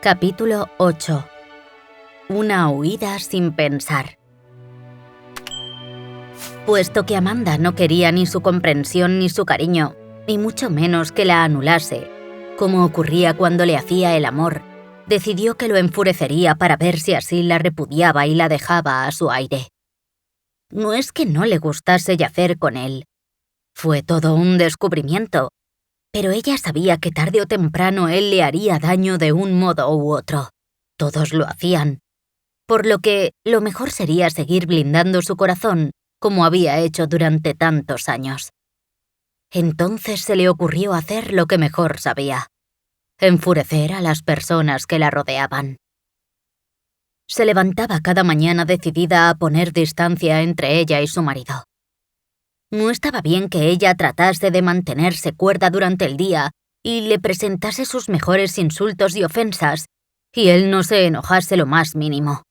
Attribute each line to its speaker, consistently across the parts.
Speaker 1: Capítulo 8. Una huida sin pensar. Puesto que Amanda no quería ni su comprensión ni su cariño, y mucho menos que la anulase, como ocurría cuando le hacía el amor, decidió que lo enfurecería para ver si así la repudiaba y la dejaba a su aire. No es que no le gustase yacer con él. Fue todo un descubrimiento, pero ella sabía que tarde o temprano él le haría daño de un modo u otro. Todos lo hacían. Por lo que lo mejor sería seguir blindando su corazón, como había hecho durante tantos años. Entonces se le ocurrió hacer lo que mejor sabía: enfurecer a las personas que la rodeaban. Se levantaba cada mañana decidida a poner distancia entre ella y su marido. No estaba bien que ella tratase de mantenerse cuerda durante el día y le presentase sus mejores insultos y ofensas, y él no se enojase lo más mínimo.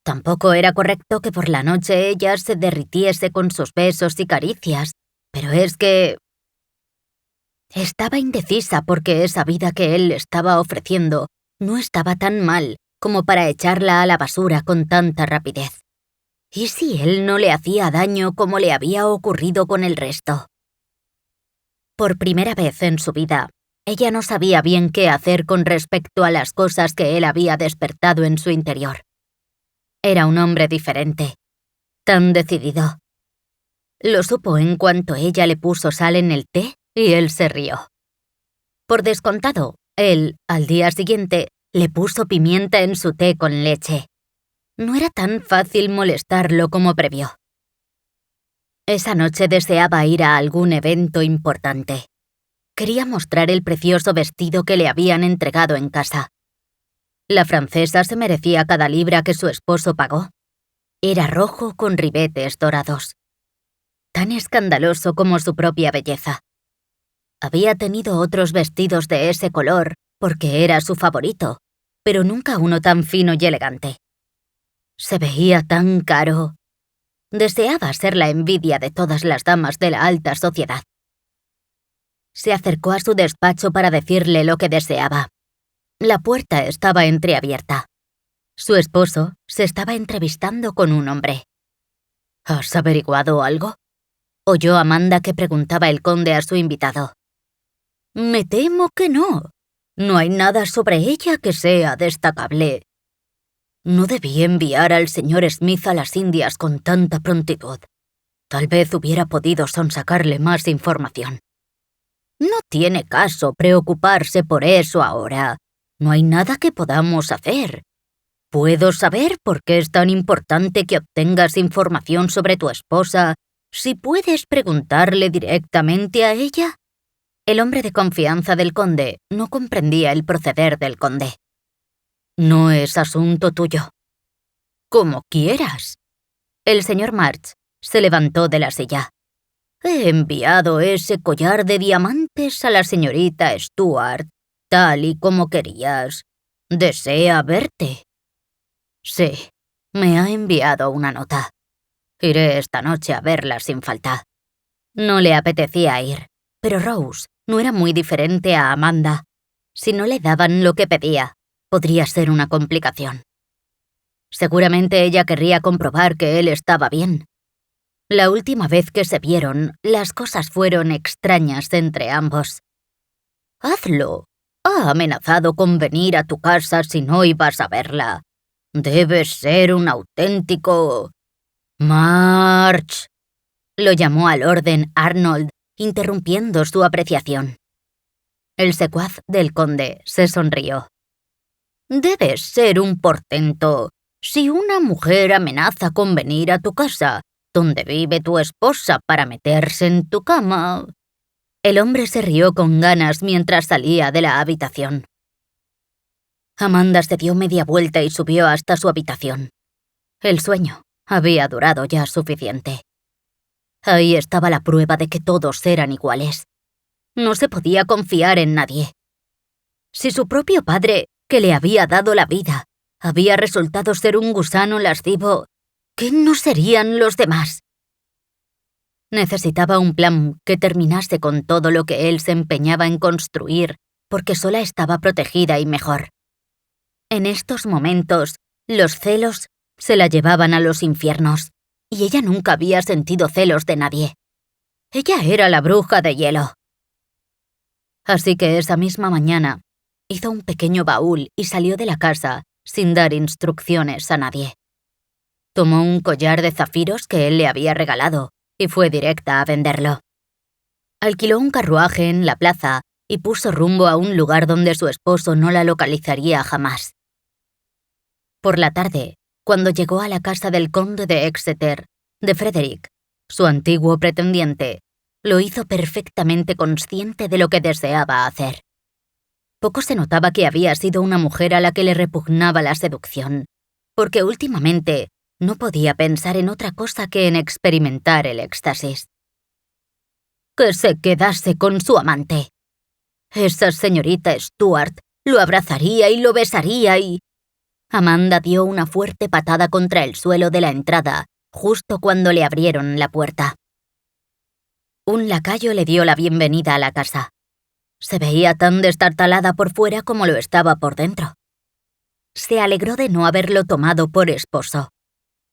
Speaker 1: Tampoco era correcto que por la noche ella se derritiese con sus besos y caricias, pero es que... Estaba indecisa porque esa vida que él le estaba ofreciendo no estaba tan mal como para echarla a la basura con tanta rapidez. ¿Y si él no le hacía daño como le había ocurrido con el resto? Por primera vez en su vida, ella no sabía bien qué hacer con respecto a las cosas que él había despertado en su interior. Era un hombre diferente, tan decidido. Lo supo en cuanto ella le puso sal en el té y él se rió. Por descontado, él, al día siguiente, le puso pimienta en su té con leche. No era tan fácil molestarlo como previó. Esa noche deseaba ir a algún evento importante. Quería mostrar el precioso vestido que le habían entregado en casa. La francesa se merecía cada libra que su esposo pagó. Era rojo con ribetes dorados. Tan escandaloso como su propia belleza. Había tenido otros vestidos de ese color porque era su favorito, pero nunca uno tan fino y elegante. Se veía tan caro. Deseaba ser la envidia de todas las damas de la alta sociedad. Se acercó a su despacho para decirle lo que deseaba. La puerta estaba entreabierta. Su esposo se estaba entrevistando con un hombre. ¿Has averiguado algo?, oyó Amanda que preguntaba el conde a su invitado. Me temo que no. No hay nada sobre ella que sea destacable. No debí enviar al señor Smith a las Indias con tanta prontitud. Tal vez hubiera podido sonsacarle más información. No tiene caso preocuparse por eso ahora. No hay nada que podamos hacer. ¿Puedo saber por qué es tan importante que obtengas información sobre tu esposa si puedes preguntarle directamente a ella? El hombre de confianza del conde no comprendía el proceder del conde. No es asunto tuyo. Como quieras. El señor March se levantó de la silla. He enviado ese collar de diamantes a la señorita Stuart, tal y como querías. Desea verte. Sí, me ha enviado una nota. Iré esta noche a verla sin falta. No le apetecía ir, pero Rose no era muy diferente a Amanda. Si no le daban lo que pedía, podría ser una complicación. Seguramente ella querría comprobar que él estaba bien. La última vez que se vieron, las cosas fueron extrañas entre ambos. Hazlo. Ha amenazado con venir a tu casa si no ibas a verla. Debes ser un auténtico... March. Lo llamó al orden Arnold, interrumpiendo su apreciación. El secuaz del conde se sonrió. Debes ser un portento. Si una mujer amenaza con venir a tu casa, donde vive tu esposa, para meterse en tu cama... El hombre se rió con ganas mientras salía de la habitación. Amanda se dio media vuelta y subió hasta su habitación. El sueño había durado ya suficiente. Ahí estaba la prueba de que todos eran iguales. No se podía confiar en nadie. Si su propio padre, que le había dado la vida, había resultado ser un gusano lascivo, ¿qué no serían los demás? Necesitaba un plan que terminase con todo lo que él se empeñaba en construir, porque sola estaba protegida y mejor. En estos momentos, los celos se la llevaban a los infiernos, y ella nunca había sentido celos de nadie. Ella era la bruja de hielo. Así que esa misma mañana, hizo un pequeño baúl y salió de la casa sin dar instrucciones a nadie. Tomó un collar de zafiros que él le había regalado y fue directa a venderlo. Alquiló un carruaje en la plaza y puso rumbo a un lugar donde su esposo no la localizaría jamás. Por la tarde, cuando llegó a la casa del conde de Exeter, de Frederick, su antiguo pretendiente, lo hizo perfectamente consciente de lo que deseaba hacer. Poco se notaba que había sido una mujer a la que le repugnaba la seducción, porque últimamente no podía pensar en otra cosa que en experimentar el éxtasis. Que se quedase con su amante. Esa señorita Stuart lo abrazaría y lo besaría y... Amanda dio una fuerte patada contra el suelo de la entrada, justo cuando le abrieron la puerta. Un lacayo le dio la bienvenida a la casa. Se veía tan destartalada por fuera como lo estaba por dentro. Se alegró de no haberlo tomado por esposo.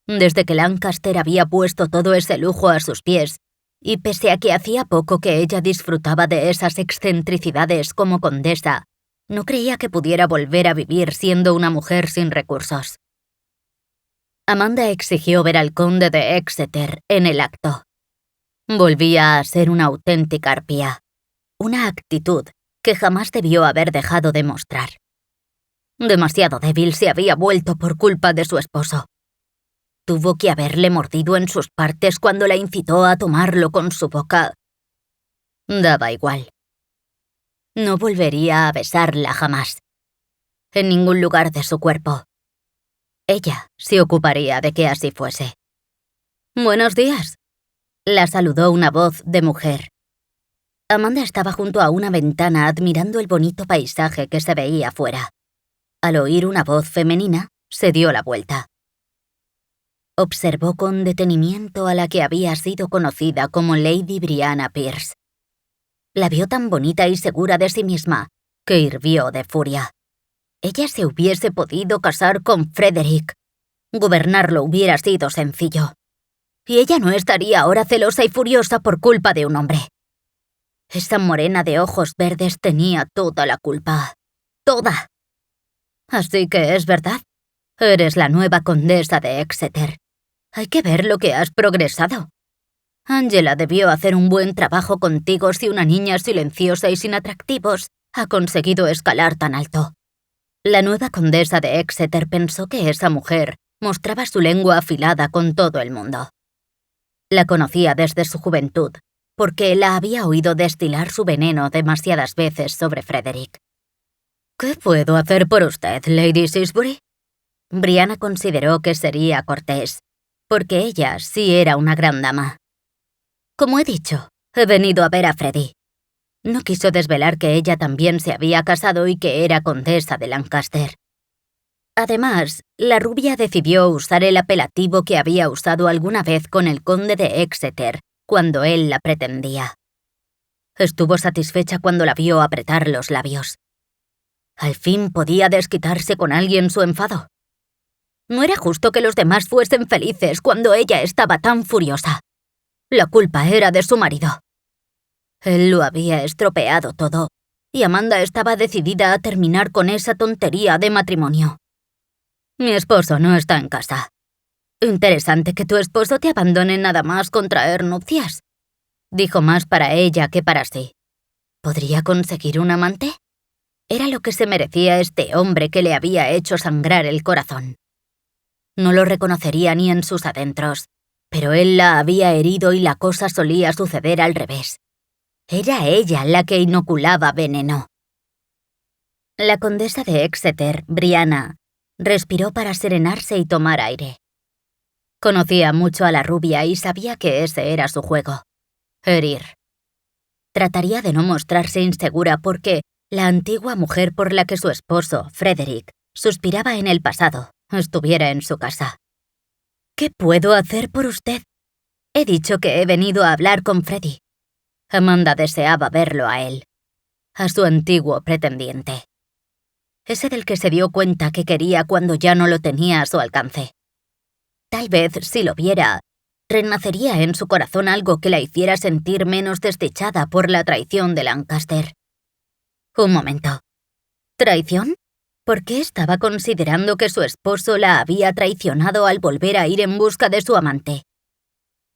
Speaker 1: Desde que Lancaster había puesto todo ese lujo a sus pies, y pese a que hacía poco que ella disfrutaba de esas excentricidades como condesa, no creía que pudiera volver a vivir siendo una mujer sin recursos. Amanda exigió ver al conde de Exeter en el acto. Volvía a ser una auténtica arpía, una actitud que jamás debió haber dejado de mostrar. Demasiado débil se había vuelto por culpa de su esposo. Tuvo que haberle mordido en sus partes cuando la incitó a tomarlo con su boca. Daba igual. No volvería a besarla jamás. En ningún lugar de su cuerpo. Ella se ocuparía de que así fuese. «Buenos días», la saludó una voz de mujer. Amanda estaba junto a una ventana admirando el bonito paisaje que se veía afuera. Al oír una voz femenina, se dio la vuelta. Observó con detenimiento a la que había sido conocida como Lady Brianna Pierce. La vio tan bonita y segura de sí misma que hirvió de furia. Ella se hubiese podido casar con Frederick. Gobernarlo hubiera sido sencillo. Y ella no estaría ahora celosa y furiosa por culpa de un hombre. Esa morena de ojos verdes tenía toda la culpa. Toda. Así que es verdad. Eres la nueva condesa de Exeter. Hay que ver lo que has progresado. Angela debió hacer un buen trabajo contigo si una niña silenciosa y sin atractivos ha conseguido escalar tan alto. La nueva condesa de Exeter pensó que esa mujer mostraba su lengua afilada con todo el mundo. La conocía desde su juventud, porque la había oído destilar su veneno demasiadas veces sobre Frederick. «¿Qué puedo hacer por usted, Lady Sisbury?» Brianna consideró que sería cortés, porque ella sí era una gran dama. «Como he dicho, he venido a ver a Freddy». No quiso desvelar que ella también se había casado y que era condesa de Lancaster. Además, la rubia decidió usar el apelativo que había usado alguna vez con el conde de Exeter cuando él la pretendía. Estuvo satisfecha cuando la vio apretar los labios. Al fin podía desquitarse con alguien su enfado. No era justo que los demás fuesen felices cuando ella estaba tan furiosa. La culpa era de su marido. Él lo había estropeado todo, y Amanda estaba decidida a terminar con esa tontería de matrimonio. «Mi esposo no está en casa». «Interesante que tu esposo te abandone nada más contraer nupcias», dijo más para ella que para sí. ¿Podría conseguir un amante? Era lo que se merecía este hombre que le había hecho sangrar el corazón. No lo reconocería ni en sus adentros, pero él la había herido y la cosa solía suceder al revés. Era ella la que inoculaba veneno. La condesa de Exeter, Brianna, respiró para serenarse y tomar aire. Conocía mucho a la rubia y sabía que ese era su juego: herir. Trataría de no mostrarse insegura porque la antigua mujer por la que su esposo, Frederick, suspiraba en el pasado, estuviera en su casa. «¿Qué puedo hacer por usted?» «He dicho que he venido a hablar con Freddy». Amanda deseaba verlo a él, a su antiguo pretendiente. ese del que se dio cuenta que quería cuando ya no lo tenía a su alcance. Tal vez, si lo viera, renacería en su corazón algo que la hiciera sentir menos desdichada por la traición de Lancaster. Un momento. ¿Traición? ¿Por qué estaba considerando que su esposo la había traicionado al volver a ir en busca de su amante?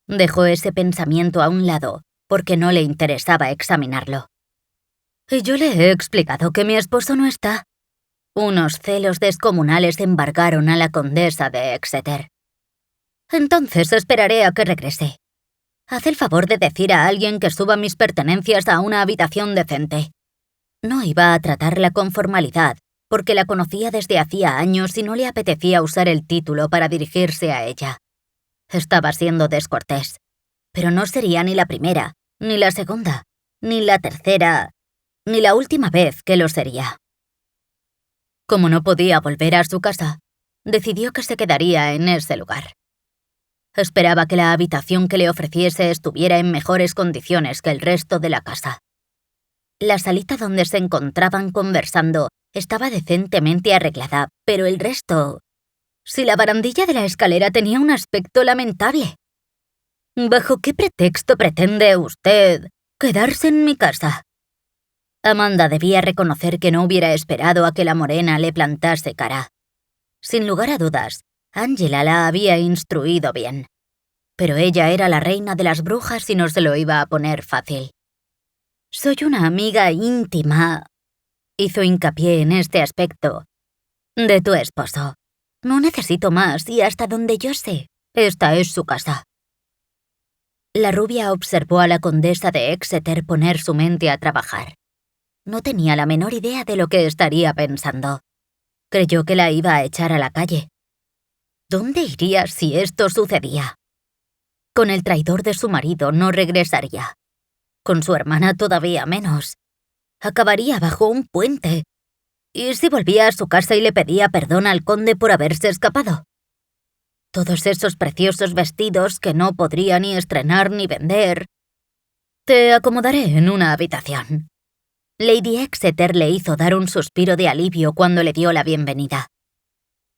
Speaker 1: Dejó ese pensamiento a un lado, porque no le interesaba examinarlo. Y yo le he explicado que mi esposo no está. Unos celos descomunales embargaron a la condesa de Exeter. Entonces esperaré a que regrese. Haz el favor de decir a alguien que suba mis pertenencias a una habitación decente. No iba a tratarla con formalidad, porque la conocía desde hacía años y no le apetecía usar el título para dirigirse a ella. Estaba siendo descortés, pero no sería ni la primera, ni la segunda, ni la tercera, ni la última vez que lo sería. Como no podía volver a su casa, decidió que se quedaría en ese lugar. Esperaba que la habitación que le ofreciese estuviera en mejores condiciones que el resto de la casa. La salita donde se encontraban conversando estaba decentemente arreglada, pero el resto... Si la barandilla de la escalera tenía un aspecto lamentable. ¿Bajo qué pretexto pretende usted quedarse en mi casa? Amanda debía reconocer que no hubiera esperado a que la morena le plantase cara. Sin lugar a dudas, Angela la había instruido bien. Pero ella era la reina de las brujas y no se lo iba a poner fácil. Soy una amiga íntima, hizo hincapié en este aspecto, de tu esposo. No necesito más y hasta donde yo sé, esta es su casa. La rubia observó a la condesa de Exeter poner su mente a trabajar. No tenía la menor idea de lo que estaría pensando. Creyó que la iba a echar a la calle. ¿Dónde iría si esto sucedía? Con el traidor de su marido no regresaría. Con su hermana todavía menos. Acabaría bajo un puente. ¿Y si volvía a su casa y le pedía perdón al conde por haberse escapado? Todos esos preciosos vestidos que no podría ni estrenar ni vender. Te acomodaré en una habitación. Lady Exeter le hizo dar un suspiro de alivio cuando le dio la bienvenida.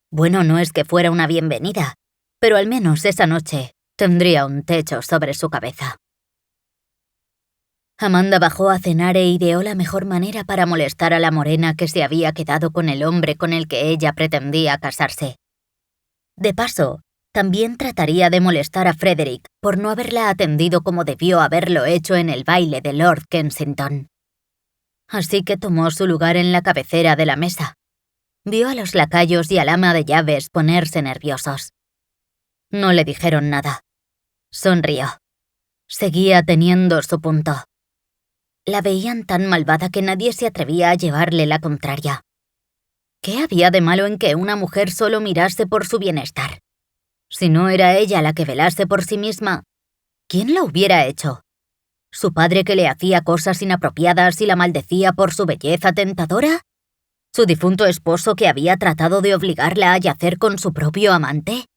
Speaker 1: Bueno, no es que fuera una bienvenida, pero al menos esa noche tendría un techo sobre su cabeza. Amanda bajó a cenar e ideó la mejor manera para molestar a la morena que se había quedado con el hombre con el que ella pretendía casarse. De paso, también trataría de molestar a Frederick por no haberla atendido como debió haberlo hecho en el baile de Lord Kensington. Así que tomó su lugar en la cabecera de la mesa. Vio a los lacayos y al ama de llaves ponerse nerviosos. No le dijeron nada. Sonrió. Seguía teniendo su punto. La veían tan malvada que nadie se atrevía a llevarle la contraria. ¿Qué había de malo en que una mujer solo mirase por su bienestar? Si no era ella la que velase por sí misma, ¿quién lo hubiera hecho? ¿Su padre que le hacía cosas inapropiadas y la maldecía por su belleza tentadora? ¿Su difunto esposo que había tratado de obligarla a yacer con su propio amante?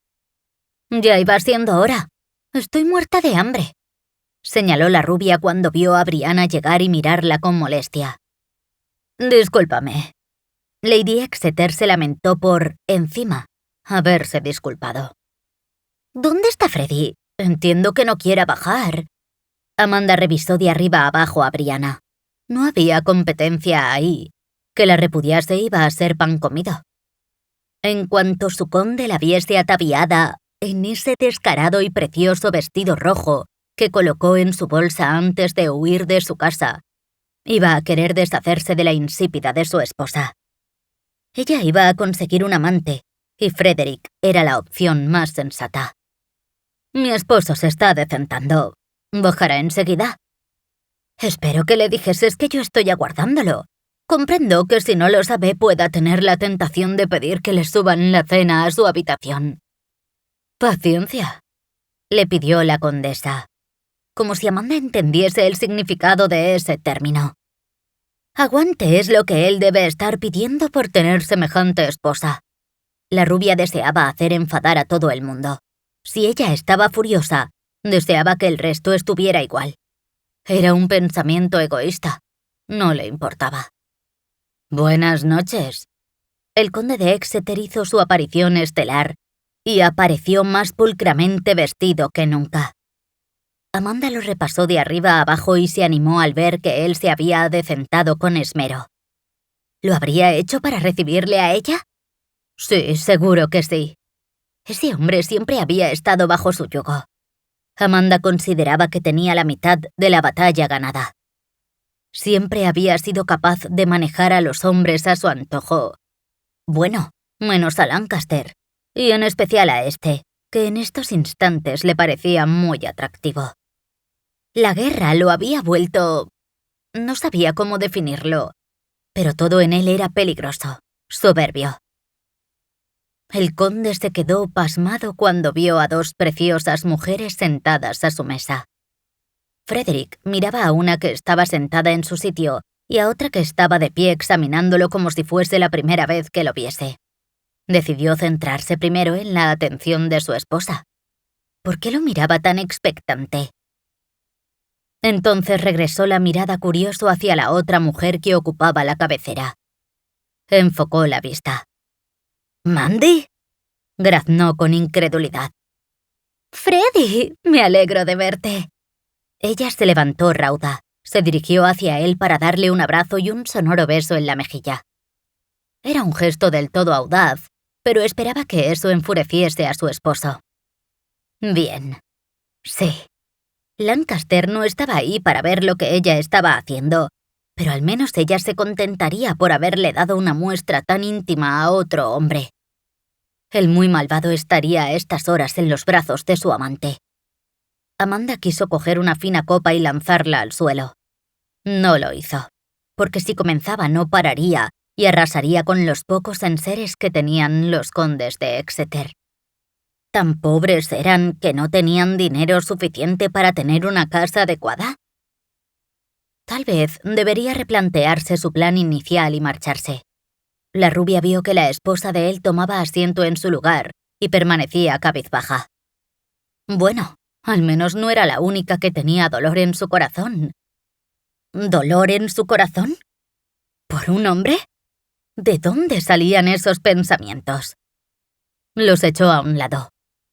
Speaker 1: Ya iba siendo hora. Estoy muerta de hambre, señaló la rubia cuando vio a Brianna llegar y mirarla con molestia. Discúlpame. Lady Exeter se lamentó por, encima, haberse disculpado. ¿Dónde está Freddy? Entiendo que no quiera bajar. Amanda revisó de arriba abajo a Brianna. No había competencia ahí. Que la repudiase iba a ser pan comido. En cuanto su conde la viese ataviada en ese descarado y precioso vestido rojo que colocó en su bolsa antes de huir de su casa, iba a querer deshacerse de la insípida de su esposa. Ella iba a conseguir un amante, y Frederick era la opción más sensata. Mi esposo se está decentando. Bajará enseguida. Espero que le dijeses que yo estoy aguardándolo. Comprendo que si no lo sabe pueda tener la tentación de pedir que le suban la cena a su habitación. Paciencia, le pidió la condesa, como si Amanda entendiese el significado de ese término. Aguante es lo que él debe estar pidiendo por tener semejante esposa. La rubia deseaba hacer enfadar a todo el mundo. Si ella estaba furiosa, deseaba que el resto estuviera igual. Era un pensamiento egoísta. No le importaba. Buenas noches, el conde de Exeter hizo su aparición estelar y apareció más pulcramente vestido que nunca. Amanda lo repasó de arriba a abajo y se animó al ver que él se había adecentado con esmero. ¿Lo habría hecho para recibirle a ella? Sí, seguro que sí. Ese hombre siempre había estado bajo su yugo. Amanda consideraba que tenía la mitad de la batalla ganada. Siempre había sido capaz de manejar a los hombres a su antojo. Bueno, menos a Lancaster, y en especial a este, que en estos instantes le parecía muy atractivo. La guerra lo había vuelto... no sabía cómo definirlo, pero todo en él era peligroso, soberbio. El conde se quedó pasmado cuando vio a dos preciosas mujeres sentadas a su mesa. Frederick miraba a una que estaba sentada en su sitio y a otra que estaba de pie examinándolo como si fuese la primera vez que lo viese. Decidió centrarse primero en la atención de su esposa. ¿Por qué lo miraba tan expectante? Entonces regresó la mirada curioso hacia la otra mujer que ocupaba la cabecera. Enfocó la vista. ¿Mandy? Graznó con incredulidad. «Freddy, me alegro de verte». Ella se levantó rauda, se dirigió hacia él para darle un abrazo y un sonoro beso en la mejilla. Era un gesto del todo audaz, pero esperaba que eso enfureciese a su esposo. Bien. Sí. Lancaster no estaba ahí para ver lo que ella estaba haciendo, pero al menos ella se contentaría por haberle dado una muestra tan íntima a otro hombre. El muy malvado estaría a estas horas en los brazos de su amante. Amanda quiso coger una fina copa y lanzarla al suelo. No lo hizo, porque si comenzaba no pararía y arrasaría con los pocos enseres que tenían los condes de Exeter. ¿Tan pobres eran que no tenían dinero suficiente para tener una casa adecuada? Tal vez debería replantearse su plan inicial y marcharse. La rubia vio que la esposa de él tomaba asiento en su lugar y permanecía cabizbaja. Bueno, al menos no era la única que tenía dolor en su corazón. ¿Dolor en su corazón? ¿Por un hombre? ¿De dónde salían esos pensamientos? Los echó a un lado.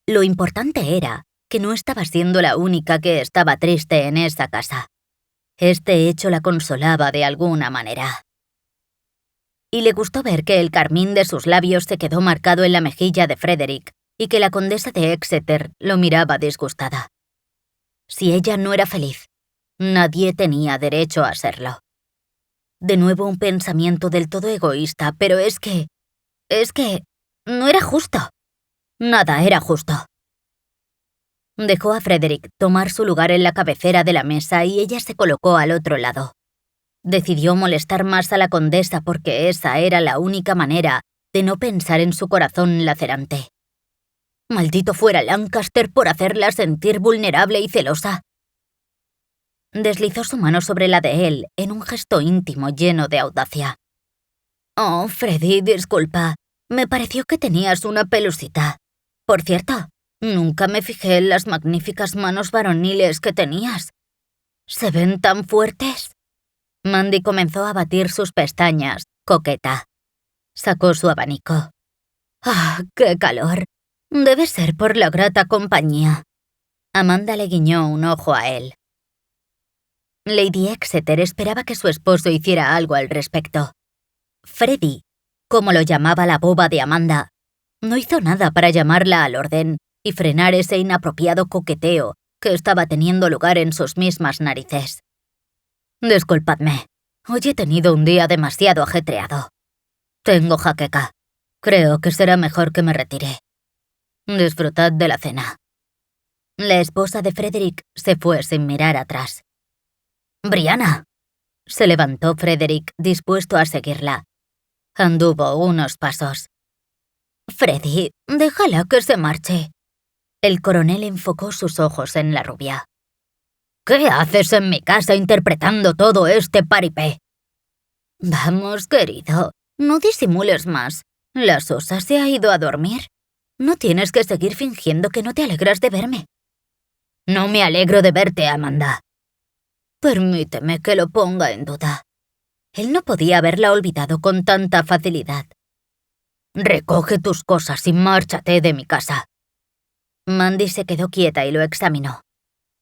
Speaker 1: Lo importante era que no estaba siendo la única que estaba triste en esa casa. Este hecho la consolaba de alguna manera. Y le gustó ver que el carmín de sus labios se quedó marcado en la mejilla de Frederick y que la condesa de Exeter lo miraba disgustada. Si ella no era feliz, nadie tenía derecho a serlo. De nuevo un pensamiento del todo egoísta, pero es que no era justo. Nada era justo. Dejó a Frederick tomar su lugar en la cabecera de la mesa y ella se colocó al otro lado. Decidió molestar más a la condesa porque esa era la única manera de no pensar en su corazón lacerante. Maldito fuera Lancaster por hacerla sentir vulnerable y celosa. Deslizó su mano sobre la de él en un gesto íntimo lleno de audacia. «Oh, Freddy, disculpa. Me pareció que tenías una pelusita. Por cierto, nunca me fijé en las magníficas manos varoniles que tenías. ¿Se ven tan fuertes?» Mandy comenzó a batir sus pestañas, coqueta. Sacó su abanico. «¡Ah, qué calor! Debe ser por la grata compañía». Amanda le guiñó un ojo a él. Lady Exeter esperaba que su esposo hiciera algo al respecto. Freddy, como lo llamaba la boba de Amanda, no hizo nada para llamarla al orden y frenar ese inapropiado coqueteo que estaba teniendo lugar en sus mismas narices. «Disculpadme, hoy he tenido un día demasiado ajetreado. Tengo jaqueca. Creo que será mejor que me retire. Disfrutad de la cena». La esposa de Frederick se fue sin mirar atrás. «Brianna». Se levantó Frederick, dispuesto a seguirla. Anduvo unos pasos. «Freddy, déjala que se marche». El coronel enfocó sus ojos en la rubia. «¿Qué haces en mi casa interpretando todo este paripé?» «Vamos, querido, no disimules más. La sosa se ha ido a dormir. No tienes que seguir fingiendo que no te alegras de verme». «No me alegro de verte, Amanda». «Permíteme que lo ponga en duda». Él no podía haberla olvidado con tanta facilidad. Recoge tus cosas y márchate de mi casa. Mandy se quedó quieta y lo examinó.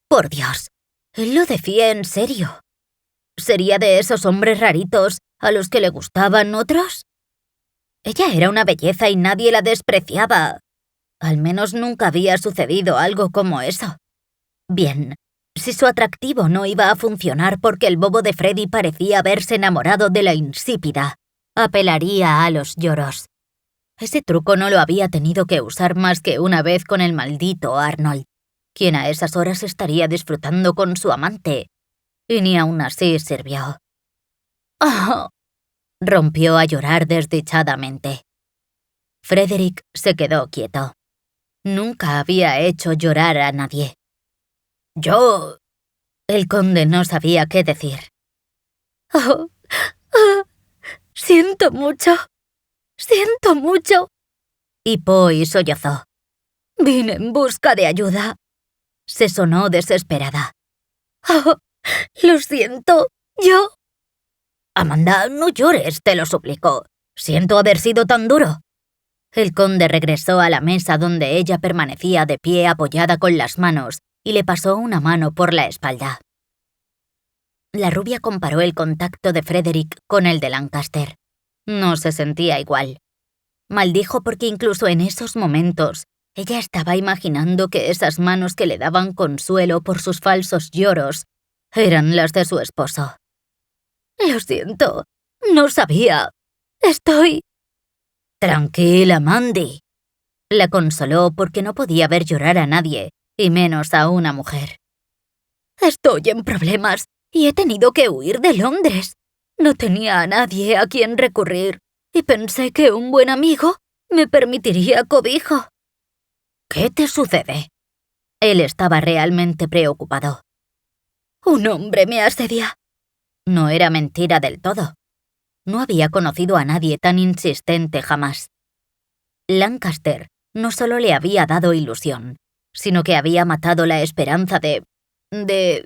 Speaker 1: Por Dios, él lo decía en serio. ¿Sería de esos hombres raritos a los que le gustaban otros? Ella era una belleza y nadie la despreciaba. Al menos nunca había sucedido algo como eso. Bien, si su atractivo no iba a funcionar porque el bobo de Freddy parecía haberse enamorado de la insípida, apelaría a los lloros. Ese truco no lo había tenido que usar más que una vez con el maldito Arnold, quien a esas horas estaría disfrutando con su amante, y ni aun así sirvió. ¡Oh! Rompió a llorar desdichadamente. Frederick se quedó quieto. Nunca había hecho llorar a nadie. Yo... El conde no sabía qué decir. Oh, siento mucho. Siento mucho. Hipó y sollozó. Vine en busca de ayuda. Se sonó desesperada. Oh, lo siento. Yo... Amanda, no llores, te lo suplico. Siento haber sido tan duro. El conde regresó a la mesa donde ella permanecía de pie apoyada con las manos y le pasó una mano por la espalda. La rubia comparó el contacto de Frederick con el de Lancaster. No se sentía igual. Maldijo porque incluso en esos momentos ella estaba imaginando que esas manos que le daban consuelo por sus falsos lloros eran las de su esposo. Lo siento, no sabía. Estoy... Tranquila, Mandy. La consoló porque no podía ver llorar a nadie, y menos a una mujer. Estoy en problemas y he tenido que huir de Londres. No tenía a nadie a quien recurrir y pensé que un buen amigo me permitiría cobijo. ¿Qué te sucede? Él estaba realmente preocupado. Un hombre me asedia. No era mentira del todo. No había conocido a nadie tan insistente jamás. Lancaster no solo le había dado ilusión, sino que había matado la esperanza del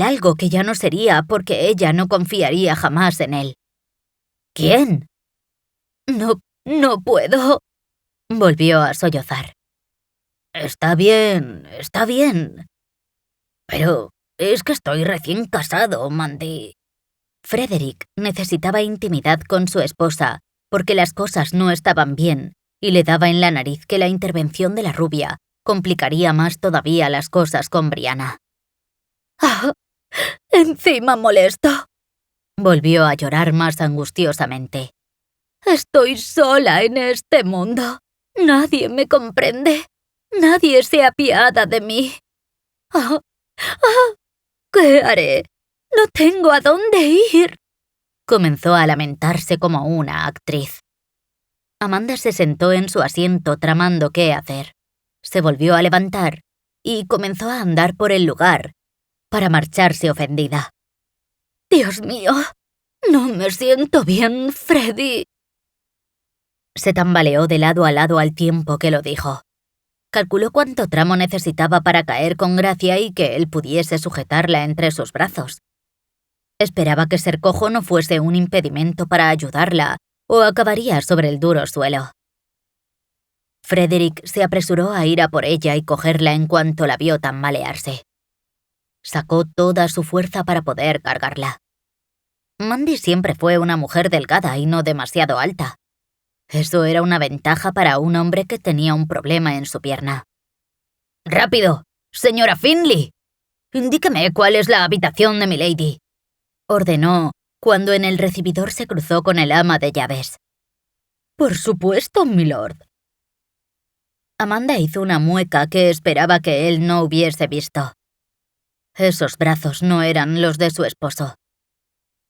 Speaker 1: algo que ya no sería porque ella no confiaría jamás en él. ¿Quién? No puedo. Volvió a sollozar. Está bien. Pero es que estoy recién casado, Mandy. Frederick necesitaba intimidad con su esposa porque las cosas no estaban bien y le daba en la nariz que la intervención de la rubia complicaría más todavía las cosas con Brianna. ¡Ah! ¡Encima molesto! Volvió a llorar más angustiosamente. Estoy sola en este mundo. Nadie me comprende. Nadie se apiada de mí. ¡Ah! ¡Ah! ¿Qué haré? No tengo a dónde ir. Comenzó a lamentarse como una actriz. Amanda se sentó en su asiento tramando qué hacer. Se volvió a levantar y comenzó a andar por el lugar para marcharse ofendida. Dios mío, no me siento bien, Freddy. Se tambaleó de lado a lado al tiempo que lo dijo. Calculó cuánto tramo necesitaba para caer con gracia y que él pudiese sujetarla entre sus brazos. Esperaba que ser cojo no fuese un impedimento para ayudarla o acabaría sobre el duro suelo. Frederick se apresuró a ir a por ella y cogerla en cuanto la vio tambalearse. Sacó toda su fuerza para poder cargarla. Mandy siempre fue una mujer delgada y no demasiado alta. Eso era una ventaja para un hombre que tenía un problema en su pierna. ¡Rápido! ¡Señora Finley! Indíqueme cuál es la habitación de milady, ordenó cuando en el recibidor se cruzó con el ama de llaves. Por supuesto, milord. Amanda hizo una mueca que esperaba que él no hubiese visto. Esos brazos no eran los de su esposo.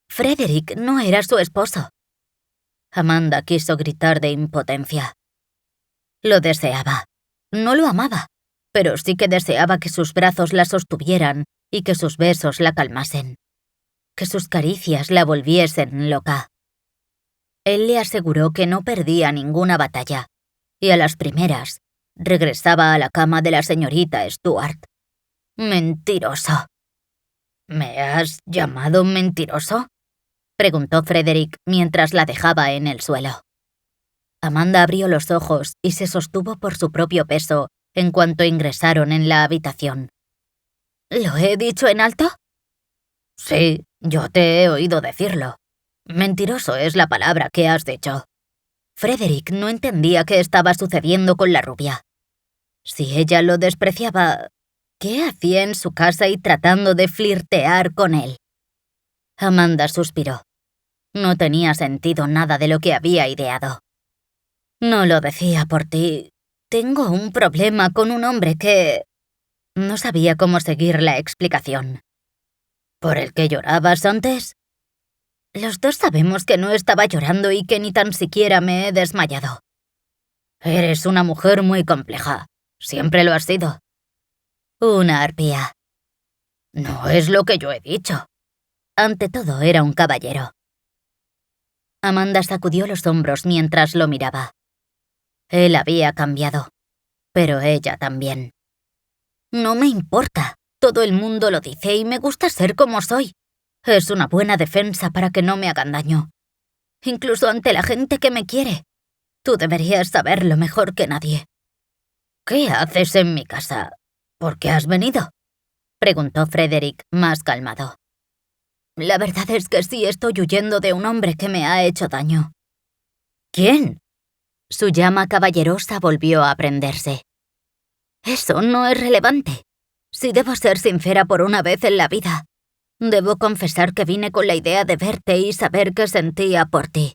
Speaker 1: Frederick no era su esposo. Amanda quiso gritar de impotencia. Lo deseaba. No lo amaba, pero sí que deseaba que sus brazos la sostuvieran y que sus besos la calmasen. Que sus caricias la volviesen loca. Él le aseguró que no perdía ninguna batalla, y a las primeras regresaba a la cama de la señorita Stuart. Mentiroso. ¿Me has llamado mentiroso?, preguntó Frederick mientras la dejaba en el suelo. Amanda abrió los ojos y se sostuvo por su propio peso en cuanto ingresaron en la habitación. ¿Lo he dicho en alto? Sí, yo te he oído decirlo. Mentiroso es la palabra que has dicho. Frederick no entendía qué estaba sucediendo con la rubia. Si ella lo despreciaba, ¿qué hacía en su casa y tratando de flirtear con él? Amanda suspiró. No tenía sentido nada de lo que había ideado. No lo decía por ti. Tengo un problema con un hombre que... No sabía cómo seguir la explicación. ¿Por el que llorabas antes? Los dos sabemos que no estaba llorando y que ni tan siquiera me he desmayado. Eres una mujer muy compleja. Siempre lo has sido. Una arpía. No es lo que yo he dicho. Ante todo, era un caballero. Amanda sacudió los hombros mientras lo miraba. Él había cambiado, pero ella también. No me importa. Todo el mundo lo dice y me gusta ser como soy. Es una buena defensa para que no me hagan daño. Incluso ante la gente que me quiere. Tú deberías saberlo mejor que nadie. ¿Qué haces en mi casa? ¿Por qué has venido? Preguntó Frederick, más calmado. La verdad es que sí estoy huyendo de un hombre que me ha hecho daño. ¿Quién? Su llama caballerosa volvió a prenderse. Eso no es relevante. Si debo ser sincera por una vez en la vida, debo confesar que vine con la idea de verte y saber qué sentía por ti.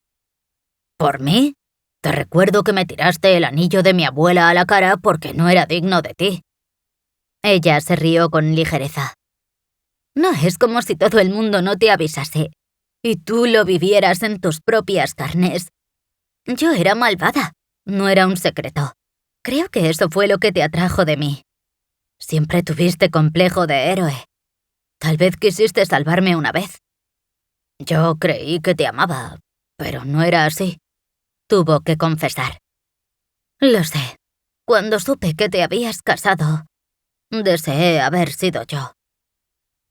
Speaker 1: ¿Por mí? Te recuerdo que me tiraste el anillo de mi abuela a la cara porque no era digno de ti. Ella se rió con ligereza. No es como si todo el mundo no te avisase y tú lo vivieras en tus propias carnes. Yo era malvada, no era un secreto. Creo que eso fue lo que te atrajo de mí. Siempre tuviste complejo de héroe. Tal vez quisiste salvarme una vez. Yo creí que te amaba, pero no era así. Tuvo que confesar. Lo sé. Cuando supe que te habías casado, deseé haber sido yo.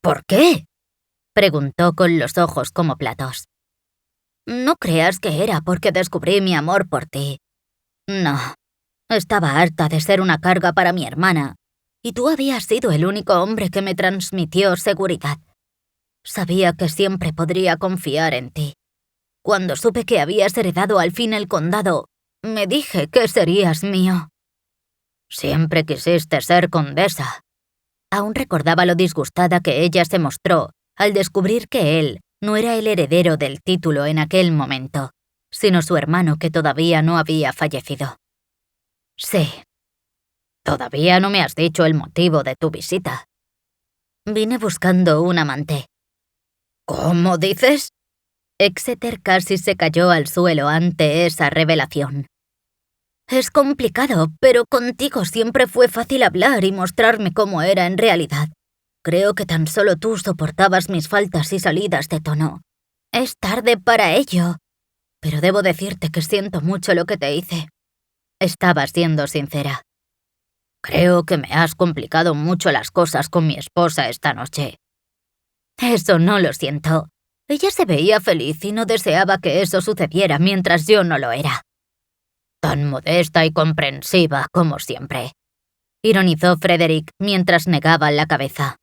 Speaker 1: ¿Por qué? Preguntó con los ojos como platos. No creas que era porque descubrí mi amor por ti. No. Estaba harta de ser una carga para mi hermana, y tú habías sido el único hombre que me transmitió seguridad. Sabía que siempre podría confiar en ti. Cuando supe que habías heredado al fin el condado, me dije que serías mío. Siempre quisiste ser condesa. Aún recordaba lo disgustada que ella se mostró al descubrir que él no era el heredero del título en aquel momento, sino su hermano que todavía no había fallecido. Sí. Todavía no me has dicho el motivo de tu visita. Vine buscando un amante. ¿Cómo dices? Exeter casi se cayó al suelo ante esa revelación. Es complicado, pero contigo siempre fue fácil hablar y mostrarme cómo era en realidad. Creo que tan solo tú soportabas mis faltas y salidas de tono. Es tarde para ello, pero debo decirte que siento mucho lo que te hice. Estaba siendo sincera. Creo que me has complicado mucho las cosas con mi esposa esta noche. Eso no lo siento. Ella se veía feliz y no deseaba que eso sucediera mientras yo no lo era. Tan modesta y comprensiva como siempre, ironizó Frederick mientras negaba la cabeza.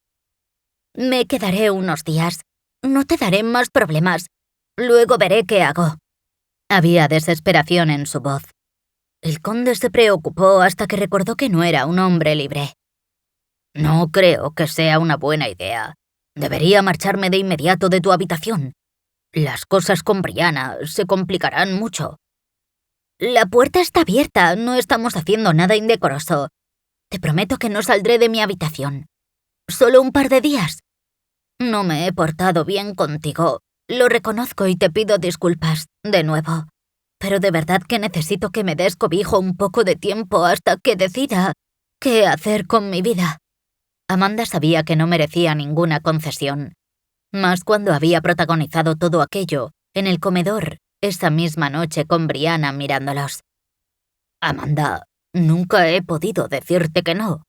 Speaker 1: Me quedaré unos días. No te daré más problemas. Luego veré qué hago. Había desesperación en su voz. El conde se preocupó hasta que recordó que no era un hombre libre. No creo que sea una buena idea. Debería marcharme de inmediato de tu habitación. Las cosas con Brianna se complicarán mucho. La puerta está abierta, no estamos haciendo nada indecoroso. Te prometo que no saldré de mi habitación. Solo un par de días. No me he portado bien contigo. Lo reconozco y te pido disculpas, de nuevo. Pero de verdad que necesito que me des cobijo un poco de tiempo hasta que decida qué hacer con mi vida. Amanda sabía que no merecía ninguna concesión. Más cuando había protagonizado todo aquello en el comedor esa misma noche con Brianna mirándolos. Amanda, nunca he podido decirte que no.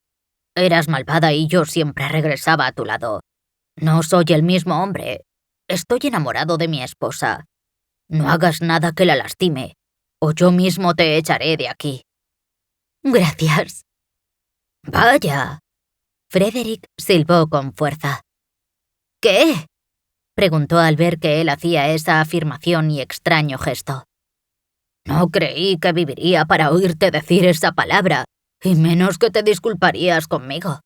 Speaker 1: Eras malvada y yo siempre regresaba a tu lado. No soy el mismo hombre. Estoy enamorado de mi esposa. No hagas nada que la lastime. o yo mismo te echaré de aquí». «Gracias». «Vaya». Frederick silbó con fuerza. «¿Qué?», preguntó al ver que él hacía esa afirmación y extraño gesto. «No creí que viviría para oírte decir esa palabra, y menos que te disculparías conmigo».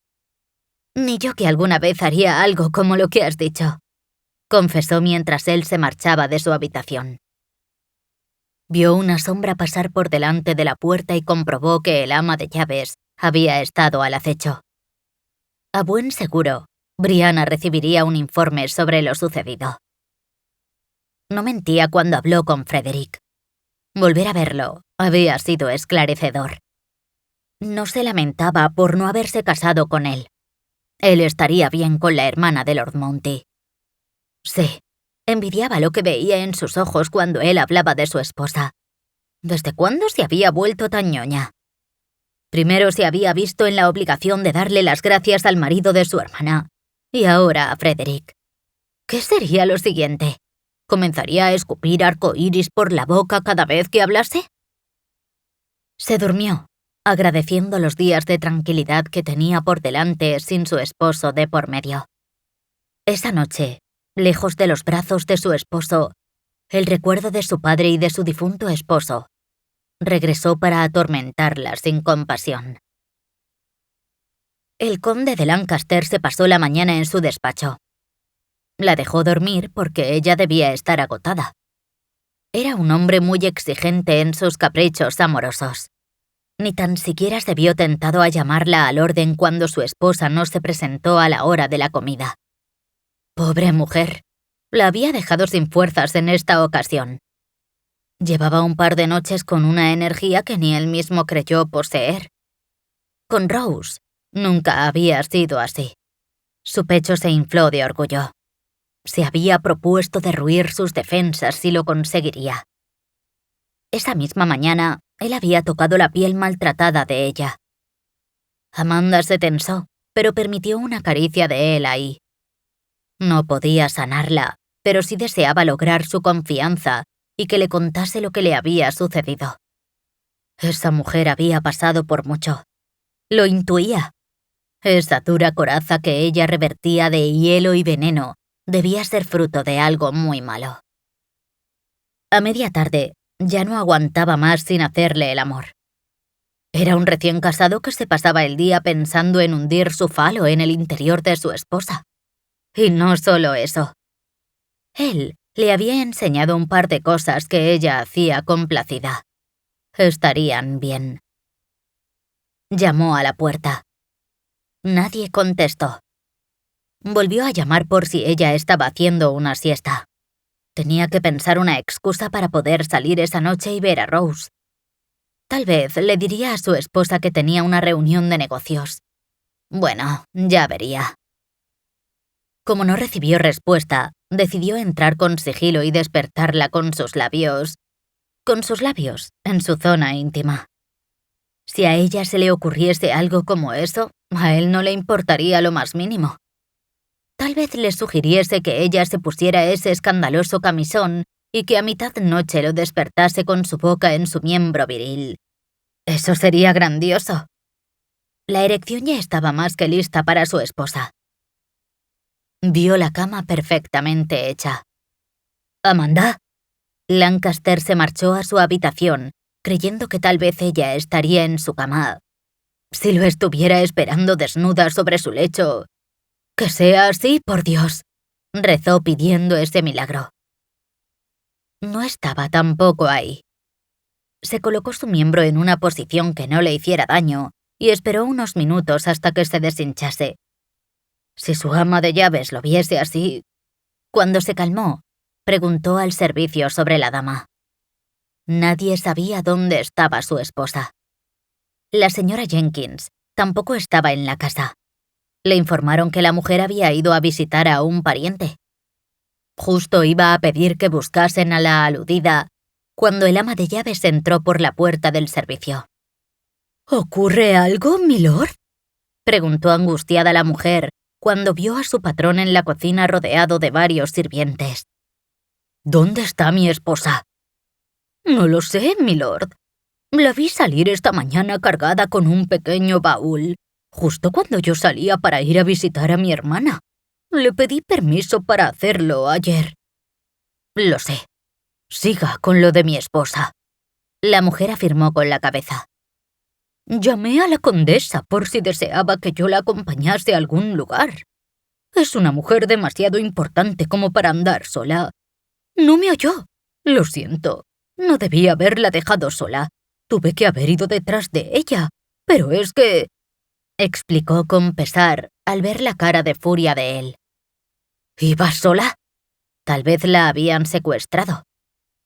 Speaker 1: «Ni yo que alguna vez haría algo como lo que has dicho», confesó mientras él se marchaba de su habitación. Vio una sombra pasar por delante de la puerta y comprobó que el ama de llaves había estado al acecho. A buen seguro, Brianna recibiría un informe sobre lo sucedido. No mentía cuando habló con Frederick. Volver a verlo había sido esclarecedor. No se lamentaba por no haberse casado con él. Él estaría bien con la hermana de Lord Monty. Sí, envidiaba lo que veía en sus ojos cuando él hablaba de su esposa. ¿Desde cuándo se había vuelto tan ñoña? Primero se había visto en la obligación de darle las gracias al marido de su hermana, y ahora a Frederick. ¿Qué sería lo siguiente? ¿Comenzaría a escupir arcoíris por la boca cada vez que hablase? Se durmió, agradeciendo los días de tranquilidad que tenía por delante sin su esposo de por medio. Esa noche, lejos de los brazos de su esposo, el recuerdo de su padre y de su difunto esposo regresó para atormentarla sin compasión. El conde de Lancaster se pasó la mañana en su despacho. La dejó dormir porque ella debía estar agotada. Era un hombre muy exigente en sus caprichos amorosos. Ni tan siquiera se vio tentado a llamarla al orden cuando su esposa no se presentó a la hora de la comida. Pobre mujer, la había dejado sin fuerzas en esta ocasión. Llevaba un par de noches con una energía que ni él mismo creyó poseer. Con Rose nunca había sido así. Su pecho se infló de orgullo. Se había propuesto derruir sus defensas y lo conseguiría. Esa misma mañana, él había tocado la piel maltratada de ella. Amanda se tensó, pero permitió una caricia de él ahí. No podía sanarla, pero sí deseaba lograr su confianza y que le contase lo que le había sucedido. Esa mujer había pasado por mucho. Lo intuía. Esa dura coraza que ella revertía de hielo y veneno debía ser fruto de algo muy malo. A media tarde, ya no aguantaba más sin hacerle el amor. Era un recién casado que se pasaba el día pensando en hundir su falo en el interior de su esposa. Y no solo eso. Él le había enseñado un par de cosas que ella hacía complacida. Estarían bien. Llamó a la puerta. Nadie contestó. Volvió a llamar por si ella estaba haciendo una siesta. Tenía que pensar una excusa para poder salir esa noche y ver a Rose. Tal vez le diría a su esposa que tenía una reunión de negocios. Bueno, ya vería. Como no recibió respuesta, decidió entrar con sigilo y despertarla con sus labios en su zona íntima. Si a ella se le ocurriese algo como eso, a él no le importaría lo más mínimo. Tal vez le sugiriese que ella se pusiera ese escandaloso camisón y que a mitad noche lo despertase con su boca en su miembro viril. Eso sería grandioso. La erección ya estaba más que lista para su esposa. Vio la cama perfectamente hecha. «Amanda». Lancaster se marchó a su habitación, creyendo que tal vez ella estaría en su cama. Si lo estuviera esperando desnuda sobre su lecho. «Que sea así, por Dios», rezó pidiendo ese milagro. No estaba tampoco ahí. Se colocó su miembro en una posición que no le hiciera daño y esperó unos minutos hasta que se deshinchase. Si su ama de llaves lo viese así... Cuando se calmó, preguntó al servicio sobre la dama. Nadie sabía dónde estaba su esposa. La señora Jenkins tampoco estaba en la casa. Le informaron que la mujer había ido a visitar a un pariente. Justo iba a pedir que buscasen a la aludida cuando el ama de llaves entró por la puerta del servicio. «¿Ocurre algo, milord?», preguntó angustiada la mujer cuando vio a su patrón en la cocina rodeado de varios sirvientes. «¿Dónde está mi esposa?». No lo sé, milord. La vi salir esta mañana cargada con un pequeño baúl, justo cuando yo salía para ir a visitar a mi hermana. Le pedí permiso para hacerlo ayer. Lo sé. Siga con lo de mi esposa. La mujer afirmó con la cabeza. Llamé a la condesa por si deseaba que yo la acompañase a algún lugar. Es una mujer demasiado importante como para andar sola. No me oyó. Lo siento. No debía haberla dejado sola. Tuve que haber ido detrás de ella. Pero es que... explicó con pesar al ver la cara de furia de él. ¿Iba sola? Tal vez la habían secuestrado.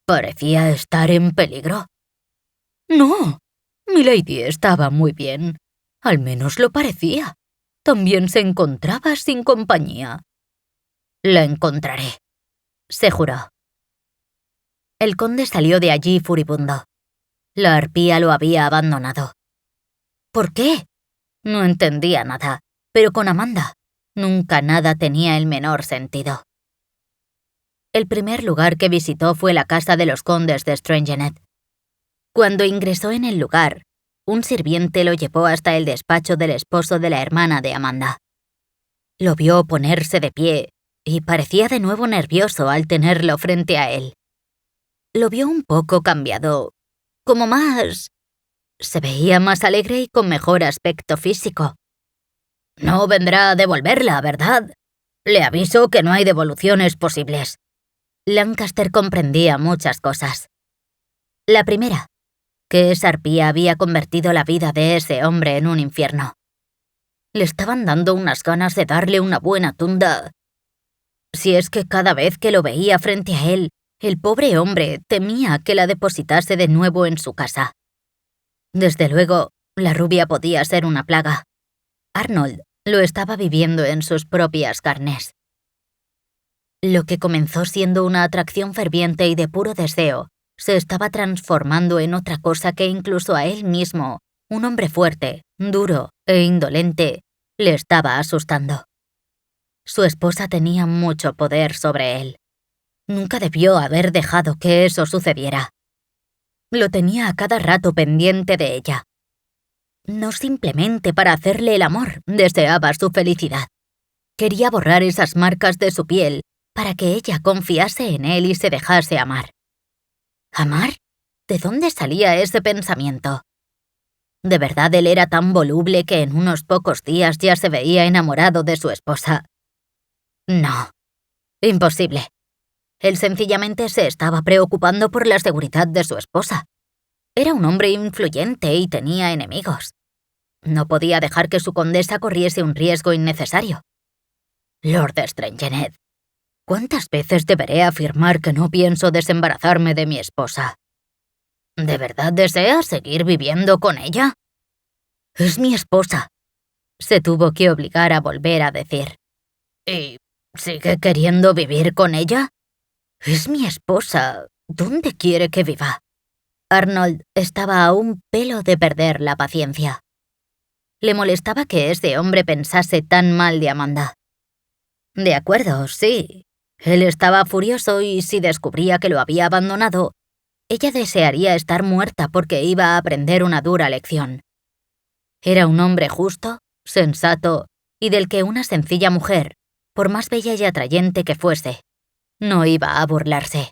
Speaker 1: Parecía estar en peligro. No, Milady estaba muy bien. Al menos lo parecía. También se encontraba sin compañía. La encontraré, se juró. El conde salió de allí furibundo. La arpía lo había abandonado. ¿Por qué? No entendía nada, pero con Amanda nunca nada tenía el menor sentido. El primer lugar que visitó fue la casa de los condes de Strangenet. Cuando ingresó en el lugar, un sirviente lo llevó hasta el despacho del esposo de la hermana de Amanda. Lo vio ponerse de pie y parecía de nuevo nervioso al tenerlo frente a él. Lo vio un poco cambiado, como más... se veía más alegre y con mejor aspecto físico. No vendrá a devolverla, ¿verdad? Le aviso que no hay devoluciones posibles. Lancaster comprendía muchas cosas. La primera, que esa arpía había convertido la vida de ese hombre en un infierno. Le estaban dando unas ganas de darle una buena tunda. Si es que cada vez que lo veía frente a él, el pobre hombre temía que la depositase de nuevo en su casa. Desde luego, la rubia podía ser una plaga. Arnold lo estaba viviendo en sus propias carnes. Lo que comenzó siendo una atracción ferviente y de puro deseo, se estaba transformando en otra cosa que incluso a él mismo, un hombre fuerte, duro e indolente, le estaba asustando. Su esposa tenía mucho poder sobre él. Nunca debió haber dejado que eso sucediera. Lo tenía a cada rato pendiente de ella. No simplemente para hacerle el amor, deseaba su felicidad. Quería borrar esas marcas de su piel para que ella confiase en él y se dejase amar. ¿Amar? ¿De dónde salía ese pensamiento? ¿De verdad él era tan voluble que en unos pocos días ya se veía enamorado de su esposa? No. Imposible. Él sencillamente se estaba preocupando por la seguridad de su esposa. Era un hombre influyente y tenía enemigos. No podía dejar que su condesa corriese un riesgo innecesario. Lord Strangenet, ¿cuántas veces deberé afirmar que no pienso desembarazarme de mi esposa? ¿De verdad desea seguir viviendo con ella? Es mi esposa. Se tuvo que obligar a volver a decir. ¿Y sigue queriendo vivir con ella? Es mi esposa. ¿Dónde quiere que viva? Arnold estaba a un pelo de perder la paciencia. Le molestaba que ese hombre pensase tan mal de Amanda. De acuerdo, sí. Él estaba furioso y si descubría que lo había abandonado, ella desearía estar muerta porque iba a aprender una dura lección. Era un hombre justo, sensato y del que una sencilla mujer, por más bella y atrayente que fuese, no iba a burlarse.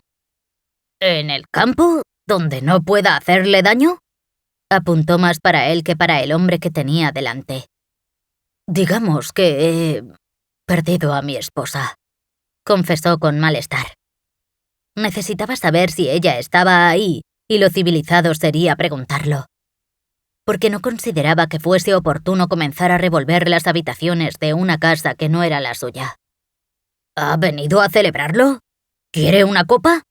Speaker 1: ¿En el campo, donde no pueda hacerle daño? Apuntó más para él que para el hombre que tenía delante. Digamos que he perdido a mi esposa, confesó con malestar. Necesitaba saber si ella estaba ahí y lo civilizado sería preguntarlo. Porque no consideraba que fuese oportuno comenzar a revolver las habitaciones de una casa que no era la suya. ¿Ha venido a celebrarlo? ¿Quiere una copa?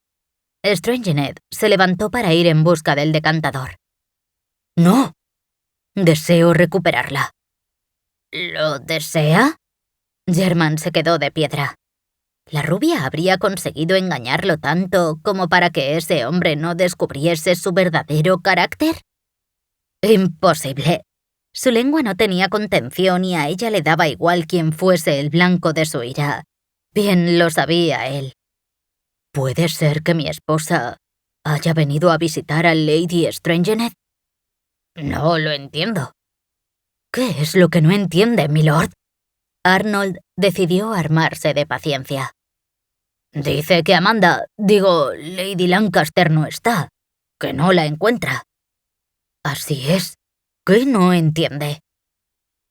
Speaker 1: Strangenet se levantó para ir en busca del decantador. No. Deseo recuperarla. ¿Lo desea? German se quedó de piedra. ¿La rubia habría conseguido engañarlo tanto como para que ese hombre no descubriese su verdadero carácter? Imposible. Su lengua no tenía contención y a ella le daba igual quién fuese el blanco de su ira. Bien lo sabía él. Puede ser que mi esposa haya venido a visitar a Lady Strangenet? No lo entiendo. ¿Qué es lo que no entiende, milord? Arnold decidió armarse de paciencia. Dice que Lady Lancaster no está, que no la encuentra. Así es. ¿Qué no entiende?